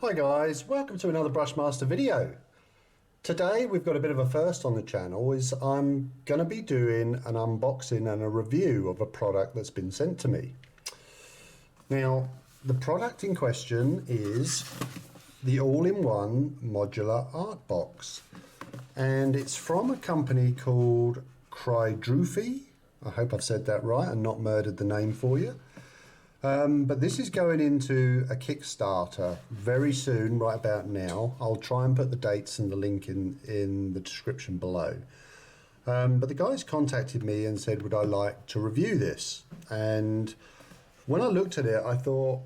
Hi guys, welcome to another Brushmaster video. Today we've got a bit of a first on the channel. I'm going to be doing an unboxing and a review of a product that's been sent to me. Now the product in question is the all-in-one modular art box, and it's from a company called Krydrufi. I hope I've said that right and not murdered the name for you. But this is going into a Kickstarter very soon, right about now. I'll try and put the dates and the link in the description below. But the guys contacted me and said, would I like to review this? And when I looked at it, I thought,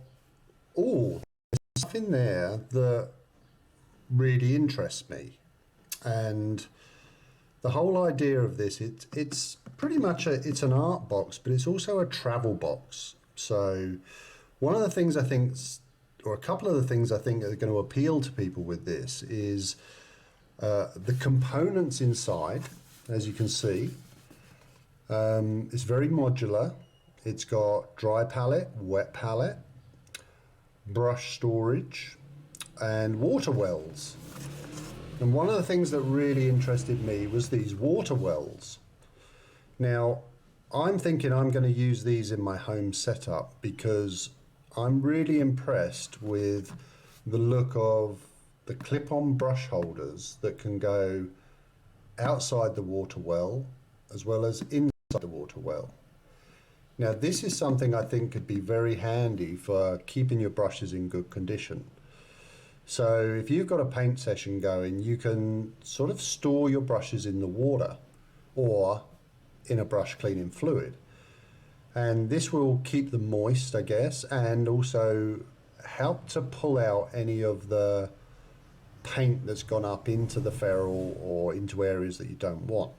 oh, there's stuff in there that really interests me. And the whole idea of this, it's pretty much it's an art box, but it's also a travel box. So one of the things I think, or a couple of the things I think are going to appeal to people with this is the components inside. As you can see, it's very modular. It's got dry palette, wet palette, brush storage, and water wells. And one of the things that really interested me was these water wells. Now, I'm thinking I'm going to use these in my home setup because I'm really impressed with the look of the clip-on brush holders that can go outside the water well as well as inside the water well. Now this is something I think could be very handy for keeping your brushes in good condition. So if you've got a paint session going, you can sort of store your brushes in the water or in a brush cleaning fluid, and this will keep them moist, I guess, and also help to pull out any of the paint that's gone up into the ferrule or into areas that you don't want.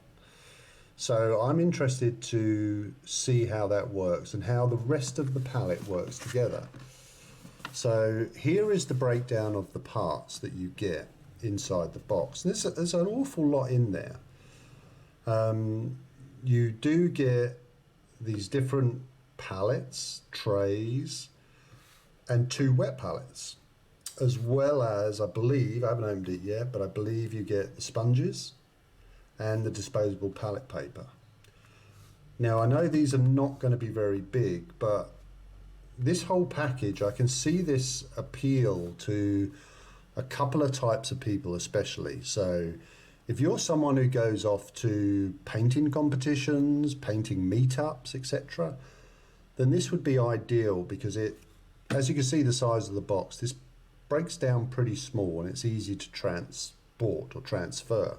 So I'm interested to see how that works and how the rest of the palette works together. So here is the breakdown of the parts that you get inside the box. There's an awful lot in there. You do get these different palettes, trays, and 2 wet palettes, as well as, I believe, I haven't opened it yet, but I believe you get the sponges and the disposable palette paper. Now I know these are not going to be very big, but this whole package, I can see this appeal to a couple of types of people especially. So if you're someone who goes off to painting competitions, painting meetups, etc., then this would be ideal because as you can see the size of the box, this breaks down pretty small and it's easy to transport or transfer.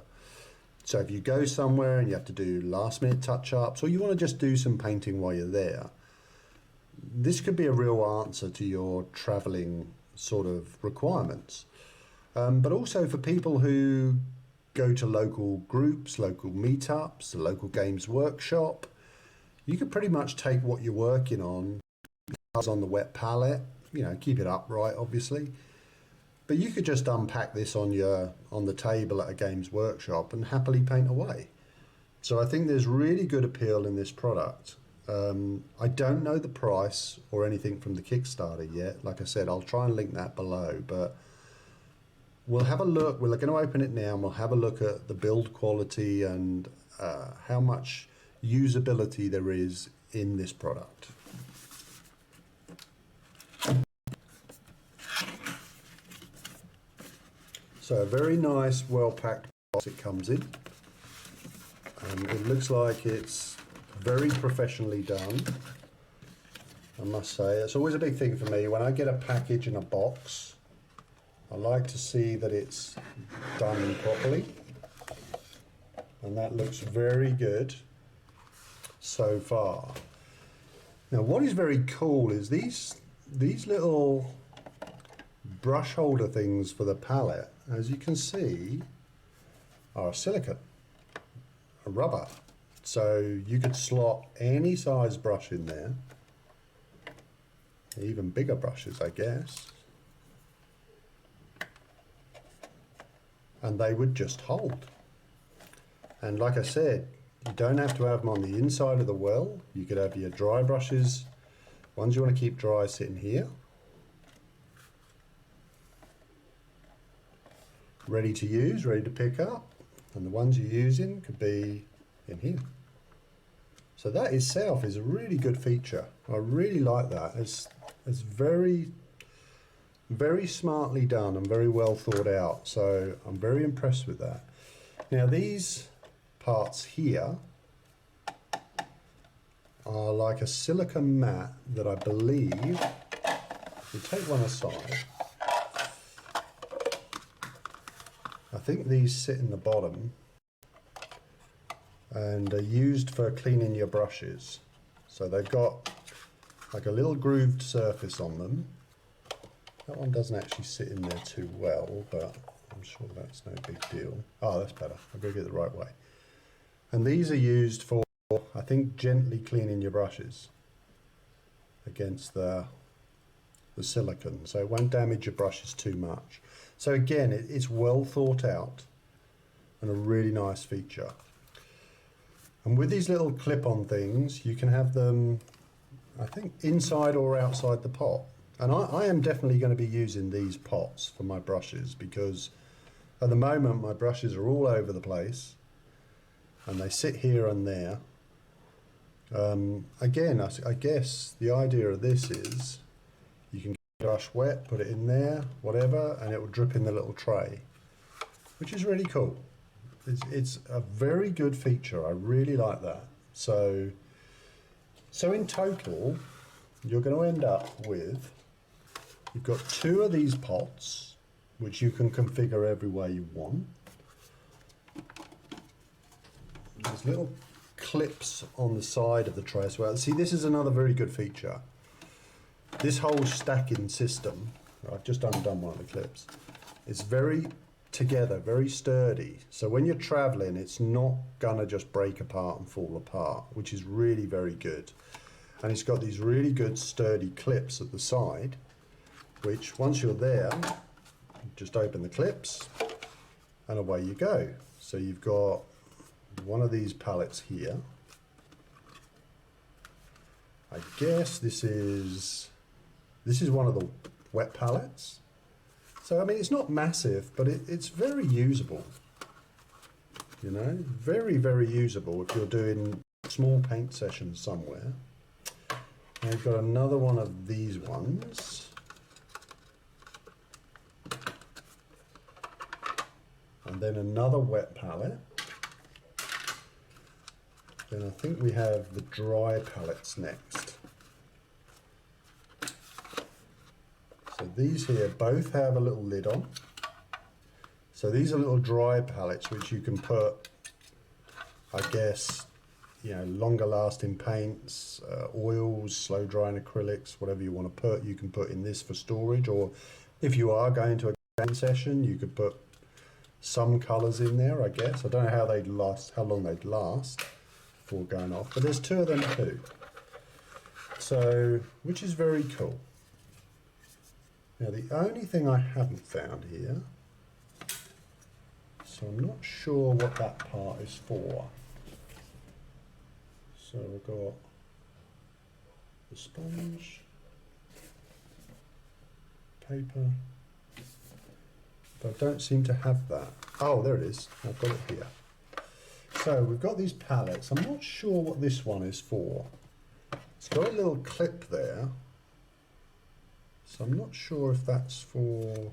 So if you go somewhere and you have to do last minute touch-ups or you want to just do some painting while you're there, this could be a real answer to your traveling sort of requirements. But also for people who go to local groups, local meetups, the local games workshop, you can pretty much take what you're working on the wet palette, you know, keep it upright obviously, but you could just unpack this on the table at a games workshop and happily paint away. So I think there's really good appeal in this product. I don't know the price or anything from the Kickstarter yet. Like I said, I'll try and link that below, but we'll have a look. We're going to open it now and we'll have a look at the build quality and how much usability there is in this product. So a very nice, well-packed box it comes in. It looks like it's very professionally done, I must say. It's always a big thing for me when I get a package in a box. I like to see that it's done properly, and that looks very good so far. Now what is very cool is these little brush holder things for the palette, as you can see, are silicone, a rubber. So you could slot any size brush in there, even bigger brushes I guess, and they would just hold. And like I said, you don't have to have them on the inside of the well. You could have your dry brushes, ones you want to keep dry, sitting here, ready to use, ready to pick up, and the ones you're using could be in here. So that itself is a really good feature. I really like that. It's very, very smartly done and very well thought out. So I'm very impressed with that. Now these parts here are like a silicone mat that I believe, if you take one aside, I think these sit in the bottom and are used for cleaning your brushes. So they've got like a little grooved surface on them. That one doesn't actually sit in there too well, but I'm sure that's no big deal. Oh, that's better. I've got to get it the right way. And these are used for, I think, gently cleaning your brushes against the silicone, so it won't damage your brushes too much. So again, it's well thought out and a really nice feature. And with these little clip-on things, you can have them, I think, inside or outside the pot. And I am definitely going to be using these pots for my brushes, because at the moment my brushes are all over the place and they sit here and there. Again, I guess the idea of this is you can get the brush wet, put it in there, whatever, and it will drip in the little tray, which is really cool. It's a very good feature. I really like that. So in total, you're going to end up with, you've got 2 of these pots, which you can configure every way you want. There's little clips on the side of the tray as well. See, this is another very good feature. This whole stacking system, I've just undone one of the clips, it's very together, very sturdy. So when you're traveling, it's not gonna just break apart and fall apart, which is really very good. And it's got these really good sturdy clips at the side, which once you're there, just open the clips and away you go. So you've got one of these pallets here. I guess this is one of the wet pallets. So I mean, it's not massive, but it's very usable. You know, very, very usable if you're doing small paint sessions somewhere. And I've got another one of these ones. And then another wet palette. Then I think we have the dry palettes next. So these here both have a little lid on. So these are little dry palettes which you can put, I guess, you know, longer lasting paints, oils, slow drying acrylics, whatever you want to put, you can put in this for storage. Or if you are going to a paint session, you could put some colours in there, I guess. I don't know how they'd last, how long they'd last before going off, but there's 2 of them too. So, which is very cool. Now the only thing I haven't found here, so I'm not sure what that part is for. So we've got the sponge, paper, but I don't seem to have that. Oh, there it is. I've got it here. So we've got these pallets. I'm not sure what this one is for. It's got a little clip there. So I'm not sure if that's for,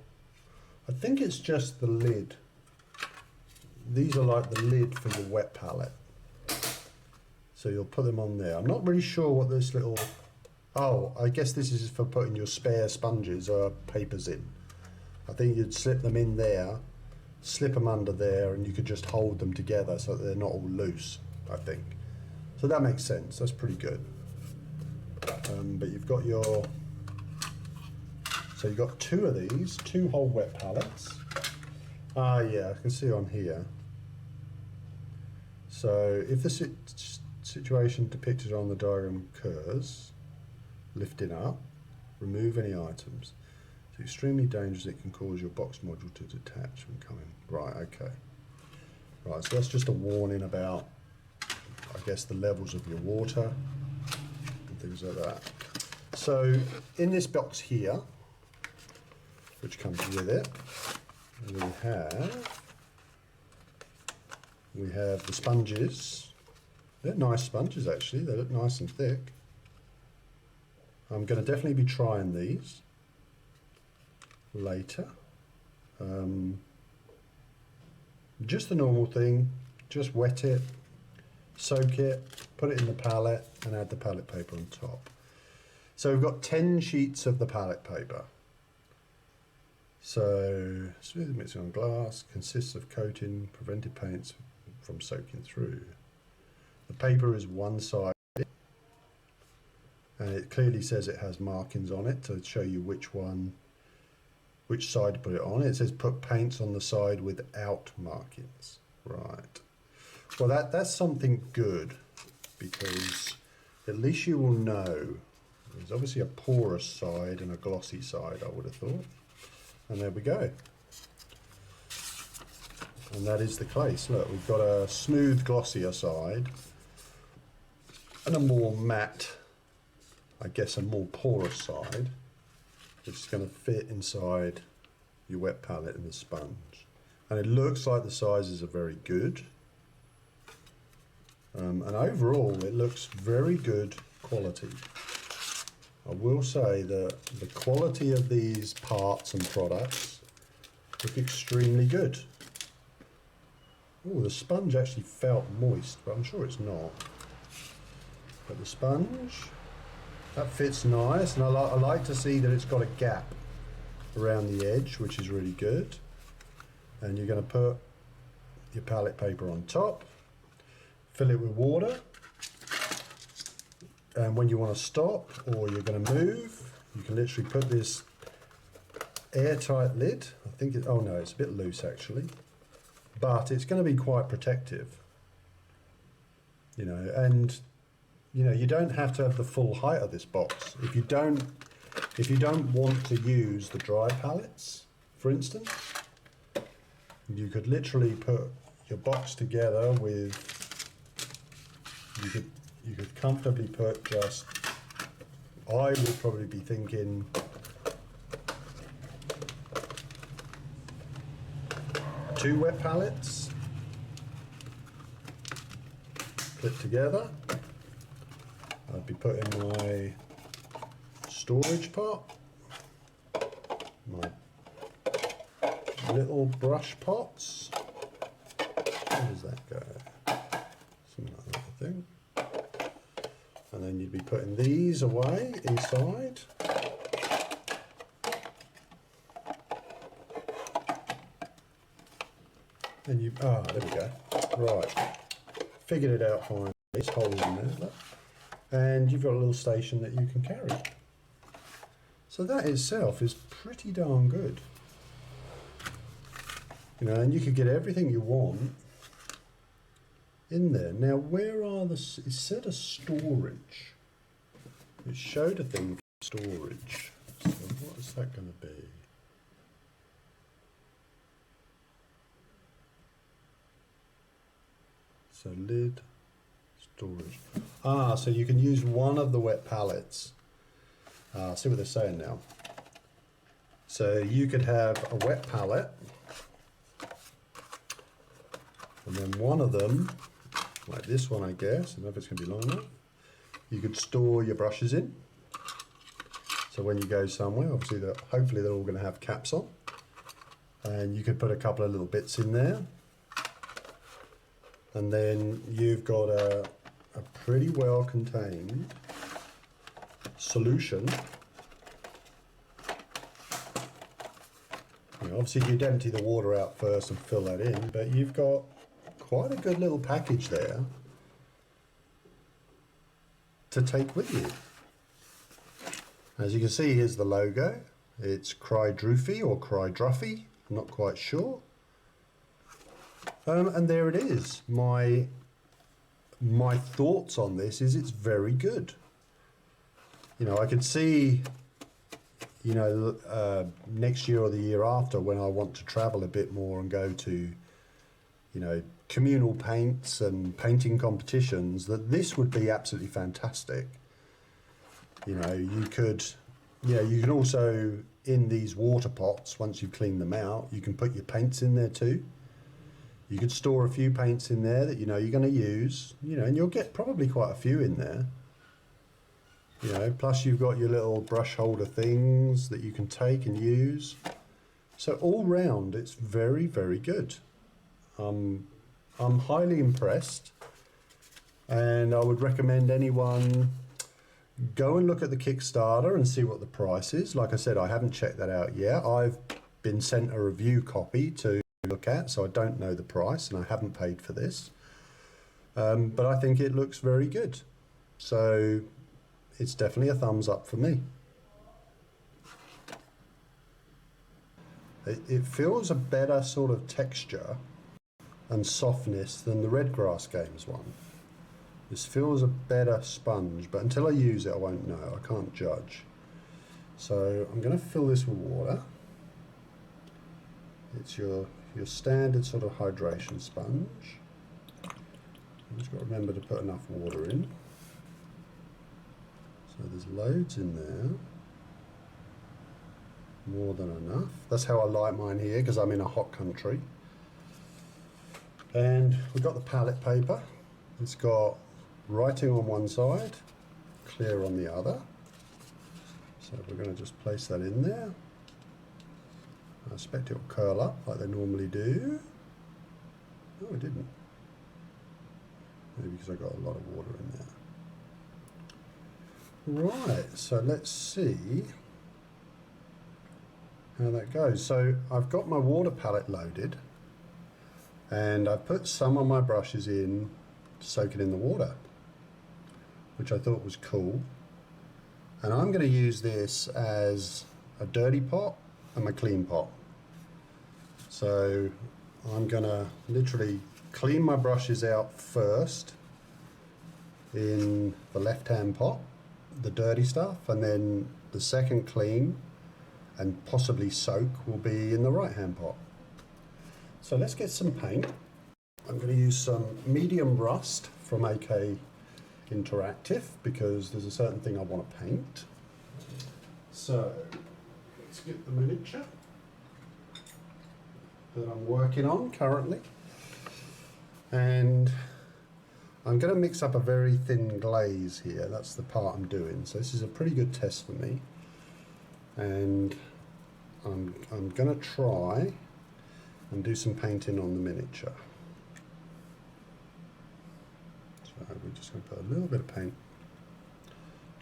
I think it's just the lid. These are like the lid for your wet palette. So you'll put them on there. I'm not really sure what this little, oh, I guess this is for putting your spare sponges or papers in. I think you'd slip them in there, slip them under there, and you could just hold them together so that they're not all loose, I think. So that makes sense, that's pretty good. But you've got your, so you've got 2 of these, 2 whole wet palettes. Ah, yeah, I can see on here. So if the situation depicted on the diagram occurs, lifting up, remove any items. It's extremely dangerous. It can cause your box module to detach when coming. Right, okay. Right, so that's just a warning about, I guess, the levels of your water and things like that. So in this box here, which comes with it, we have the sponges. They're nice sponges actually, they look nice and thick. I'm going to definitely be trying these later. Just the normal thing, just wet it, soak it, put it in the palette and add the palette paper on top. So we've got 10 sheets of the palette paper. So smooth mixing on glass, consists of coating, prevented paints from soaking through. The paper is one-sided and it clearly says it has markings on it to show you which side to put it on. It says put paints on the side without markings. Right. Well, that's something good, because at least you will know. There's obviously a porous side and a glossy side, I would have thought. And there we go. And that is the case. Look, we've got a smooth, glossier side and a more matte, I guess a more porous side, which is going to fit inside your wet palette and the sponge. And it looks like the sizes are very good. And overall, it looks very good quality. I will say that the quality of these parts and products look extremely good. Oh, the sponge actually felt moist, but I'm sure it's not. But the sponge, that fits nice, and I like to see that it's got a gap around the edge, which is really good. And you're going to put your palette paper on top, fill it with water, and when you want to stop or you're going to move, you can literally put this airtight lid. I think it, oh no, it's a bit loose actually, but it's going to be quite protective, you know. And you know, you don't have to have the full height of this box. If you don't want to use the dry palettes, for instance, you could literally put your box together with, you could comfortably put just, I would probably be thinking two wet palettes clipped together. I'd be putting my storage pot, my little brush pots. Where does that go? Something like that, I think. And then you'd be putting these away inside. And you, there we go. Right, figured it out fine. There's holes in there, look. And you've got a little station that you can carry. So that itself is pretty darn good. You know, and you could get everything you want in there. Now, where are the, it said a storage. It showed a thing for storage. So what is that going to be? So lid, storage. So you can use one of the wet palettes. See what they're saying now. So you could have a wet palette, and then one of them, like this one I guess, I don't know if it's going to be long enough, you could store your brushes in. So when you go somewhere, obviously hopefully they're all going to have caps on, and you could put a couple of little bits in there. And then you've got a pretty well contained solution. You know, obviously you'd empty the water out first and fill that in, but you've got quite a good little package there to take with you. As you can see, here's the logo. It's Krydrufi or Krydrufi, I'm not quite sure. And there it is. My thoughts on this is it's very good. You know, I could see, you know, next year or the year after, when I want to travel a bit more and go to, you know, communal paints and painting competitions, that this would be absolutely fantastic. You know, you could, yeah, you can also in these water pots, once you've cleaned them out, you can put your paints in there too. You could store a few paints in there that you know you're going to use, you know, and you'll get probably quite a few in there. You know, plus you've got your little brush holder things that you can take and use. So all round, it's very, very good. I'm highly impressed, and I would recommend anyone go and look at the Kickstarter and see what the price is. Like I said, I haven't checked that out yet. I've been sent a review copy to look at, so I don't know the price, and I haven't paid for this. But I think it looks very good. So it's definitely a thumbs up for me. It feels a better sort of texture and softness than the Redgrass Games one. This feels a better sponge, but until I use it, I won't know. I can't judge. So I'm going to fill this with water. It's your standard sort of hydration sponge. You just got to remember to put enough water in. So there's loads in there. More than enough. That's how I like mine here, because I'm in a hot country. And we've got the palette paper. It's got writing on one side, clear on the other. So we're going to just place that in there. I expect it will curl up like they normally do. No, it didn't. Maybe because I got a lot of water in there. Right, so let's see how that goes. So I've got my water palette loaded, and I put some of my brushes in to soak it in the water, which I thought was cool. And I'm going to use this as a dirty pot and my clean pot. So I'm going to literally clean my brushes out first in the left-hand pot, the dirty stuff, and then the second clean and possibly soak will be in the right-hand pot. So let's get some paint. I'm going to use some medium rust from AK Interactive because there's a certain thing I want to paint. So let's get the miniature that I'm working on currently, and I'm going to mix up a very thin glaze here. That's the part I'm doing. So this is a pretty good test for me, and I'm going to try and do some painting on the miniature. So we're just going to put a little bit of paint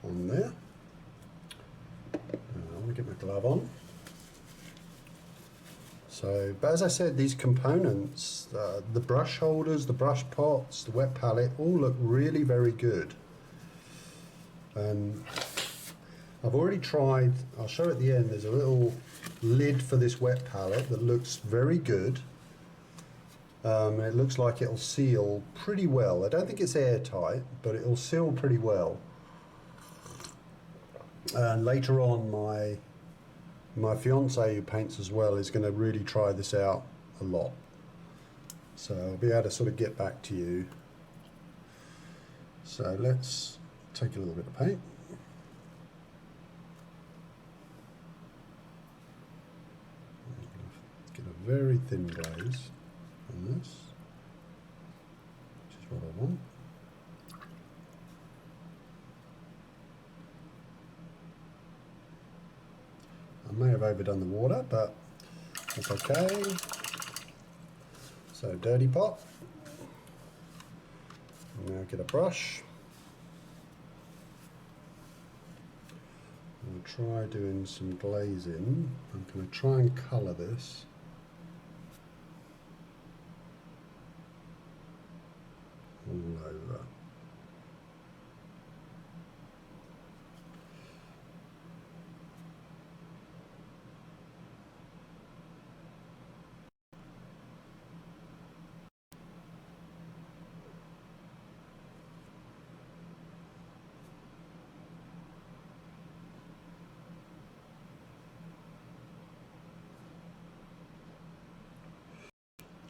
on there. I want to get my glove on. So, but as I said, these components, the brush holders, the brush pots, the wet palette, all look really very good. I've already tried, I'll show at the end, there's a little lid for this wet palette that looks very good. It looks like it'll seal pretty well. I don't think it's airtight, but it'll seal pretty well. And later on, my fiance, who paints as well, is going to really try this out a lot. So I'll be able to sort of get back to you. So let's take a little bit of paint. Get a very thin glaze on this, which is what I want. I may have overdone the water, but that's okay. So dirty pot. Now get a brush. I'll try doing some glazing. I'm going to try and colour this. All over.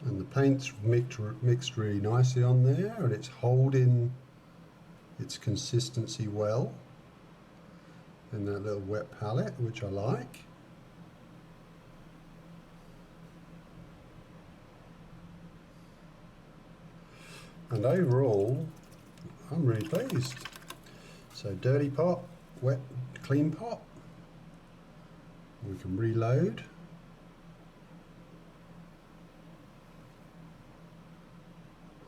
And the paint's mixed really nicely on there, and it's holding its consistency well in that little wet palette, which I like. and overall I'm really pleased. So dirty pot, wet, clean pot. We can reload.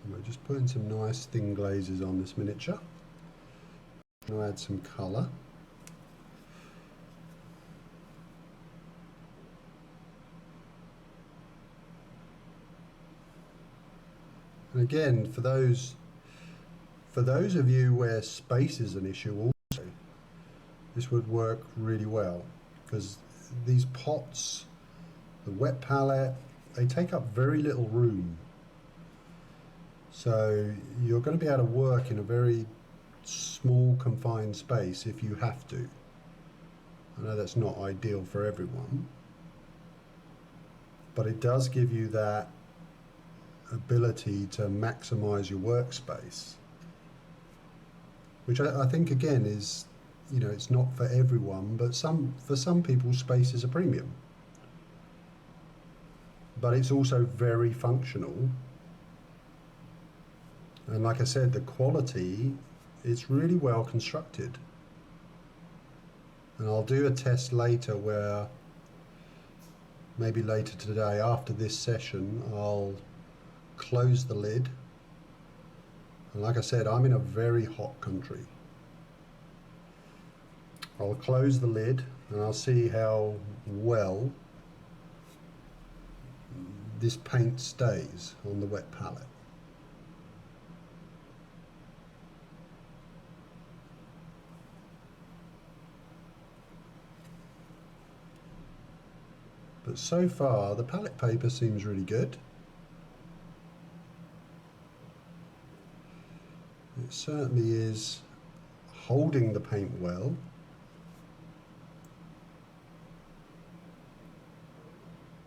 And we're just putting some nice thin glazes on this miniature. I'll add some colour. And again, for those of you where space is an issue also, this would work really well, because these pots, the wet palette, they take up very little room. So you're going to be able to work in a very small confined space if you have to. I know that's not ideal for everyone, but it does give you that ability to maximize your workspace, which I think again is, you know, it's not for everyone, but for some people space is a premium, but it's also very functional. And like I said, the quality, it's really well constructed. And I'll do a test later where maybe later today after this session I'll close the lid, and like I said, I'm in a very hot country. I'll close the lid and I'll see how well this paint stays on the wet palette. But so far the palette paper seems really good. It certainly is holding the paint well.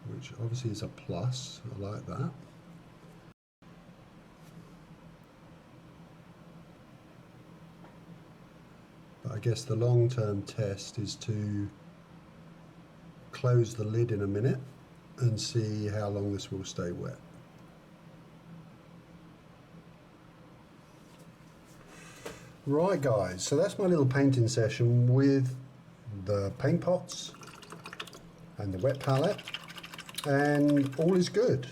Which obviously is a plus. I like that. But I guess the long-term test is to close the lid in a minute and see how long this will stay wet. Right guys, so that's my little painting session with the paint pots and the wet palette, and all is good.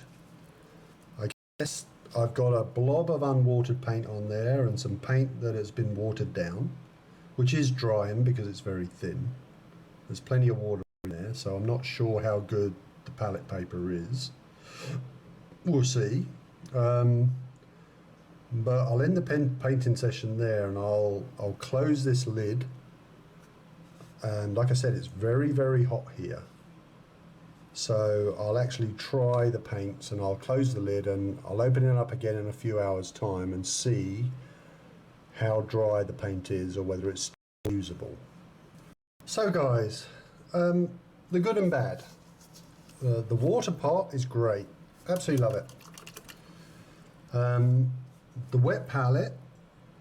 I guess I've got a blob of unwatered paint on there and some paint that has been watered down, which is drying because it's very thin. There's plenty of water in there, so I'm not sure how good the palette paper is. We'll see. But I'll end the painting session there, and I'll close this lid. And like I said, it's very, very hot here. So I'll actually try the paints, and I'll close the lid and I'll open it up again in a few hours' time and see how dry the paint is or whether it's still usable. So guys, the good and bad. The water pot is great. Absolutely love it. The wet palette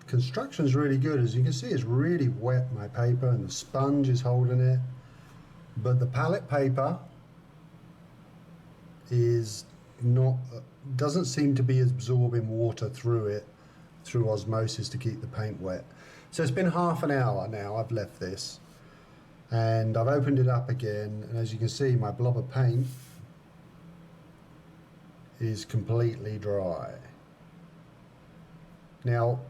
construction is really good. As you can see, it's really wet, my paper, and the sponge is holding it. But the palette paper is not, doesn't seem to be absorbing water through it, through osmosis to keep the paint wet. So it's been half an hour now I've left this, and I've opened it up again, and as you can see, my blob of paint is completely dry. Now,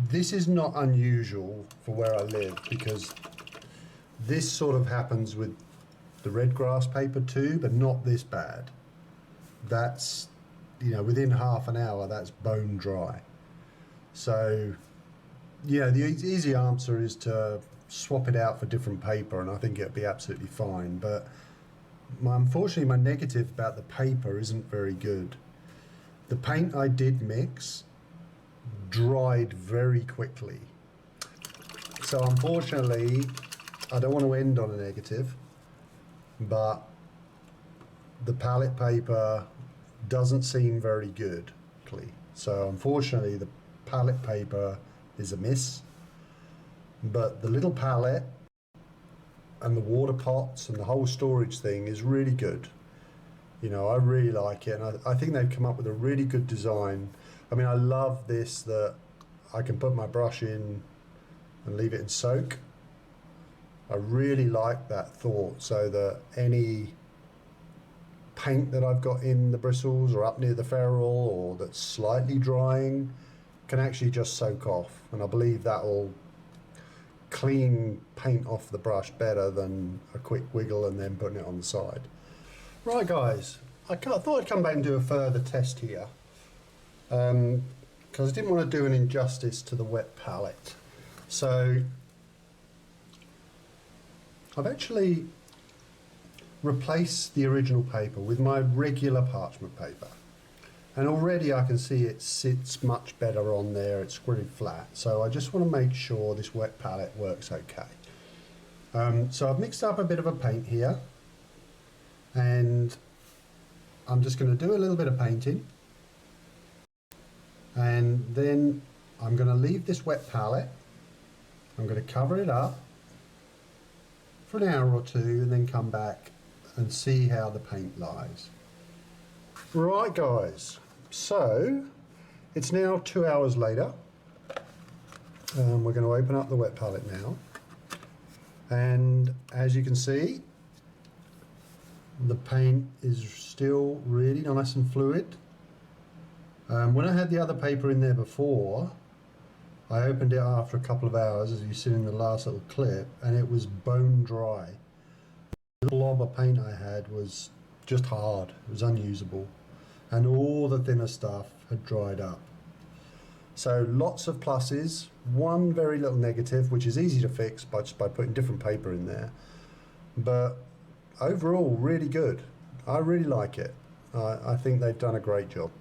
this is not unusual for where I live, because this sort of happens with the red grass paper too, but not this bad. That's, you know, within half an hour, that's bone dry. So, yeah, the easy answer is to swap it out for different paper, and I think it'll be absolutely fine. But unfortunately, my negative about the paper isn't very good. The paint I did mix dried very quickly. So unfortunately, I don't want to end on a negative, but the palette paper doesn't seem very good. So unfortunately, the palette paper is a miss, but the little palette and the water pots and the whole storage thing is really good. You know, I really like it, and I think they've come up with a really good design. I mean, I love this, that I can put my brush in and leave it in soak. I really like that thought, so that any paint that I've got in the bristles or up near the ferrule or that's slightly drying can actually just soak off, and I believe that will clean paint off the brush better than a quick wiggle and then putting it on the side. Right guys, I thought I'd come back and do a further test here, because I didn't want to do an injustice to the wet palette. So I've actually replaced the original paper with my regular parchment paper, and already I can see it sits much better on there. It's pretty flat, so I just want to make sure this wet palette works okay. So I've mixed up a bit of a paint here, and I'm just going to do a little bit of painting, and then I'm going to leave this wet palette. I'm going to cover it up for an hour or two and then come back and see how the paint lies. Right guys, so it's now 2 hours later. We're going to open up the wet palette now, and as you can see, the paint is still really nice and fluid. When I had the other paper in there before, I opened it after a couple of hours, as you see in the last little clip, and it was bone dry. The blob of paint I had was just hard, it was unusable, and all the thinner stuff had dried up. So lots of pluses, one very little negative, which is easy to fix just by putting different paper in there, but overall really good. I really like it. I think they've done a great job.